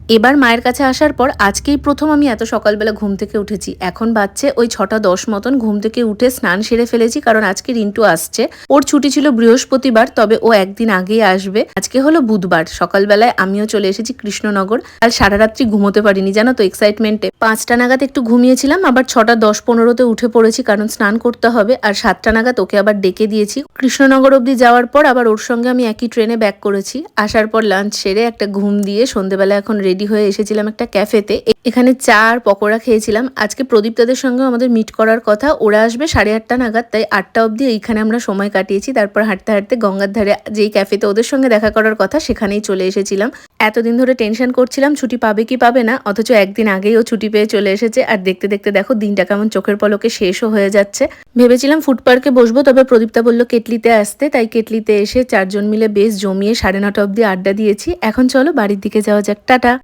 এবার মায়ের কাছে আসার পর আজকেই প্রথম আমি এত সকালবেলা ঘুম থেকে উঠেছি। এখন বাজছে ওই ৬টা ১০ মতন। ঘুম থেকে উঠে স্নান সেরে ফেলেছি, কারণ আজকে রিন্টু আসছে। ওর ছুটি ছিল বৃহস্পতিবার, তবে ও একদিন আগেই আসবে। আজকে হলো বুধবার। সকালবেলায় আমিও চলে এসেছি কৃষ্ণনগর। আর সারা রাত্রি ঘুমোতে পারিনি জানো তো, এক্সাইটমেন্টে ৫টা নাগাদ একটু ঘুমিয়েছিলাম, আবার ৬টা ১০-১৫তে উঠে পড়েছি, কারণ স্নান করতে হবে। আর ৭টা নাগাদ ওকে আবার ডেকে দিয়েছি। কৃষ্ণনগর অবধি যাওয়ার পর আবার ওর সঙ্গে আমি একই ট্রেনে ব্যাক করেছি। আসার পর লাঞ্চ সেরে একটা ঘুম দিয়ে সন্ধ্যেবেলা এখন রেডি হয়ে এসেছিলাম একটা ক্যাফেতে। এখানে চা আর পকোড়া খেয়েছিলাম। আজকে প্রদীপদাদের সঙ্গে আমাদের মিট করার কথা। ওরা আসবে 8:30 নাগাদ, তাই 8টা অবধি এইখানে আমরা সময় কাটিয়েছি। তারপর হাঁটতে হাঁটতে গঙ্গার ধারে যেই ক্যাফেতে ওদের সঙ্গে দেখা করার কথা সেখানেই চলে এসেছিলাম। এতদিন ধরে টেনশন করছিলাম ছুটি পাবে কি পাবে না, অথচ একদিন আগেই ও ছুটি পেয়ে চলে এসেছে। আর দেখতে দেখতে দেখো দিনটা কেমন চোখের পলকে শেষও হয়ে যাচ্ছে। ভেবেছিলাম ফুড পার্কে বসবো, তবে প্রদীপদা বলল কেটলিতে আসতে, তাই কেটলিতে এসে 4জন মিলে বেশ জমিয়ে 9:30 অবধি আড্ডা দিয়েছি। এখন চলো বাড়ির দিকে যাওয়া যাক। টাটা।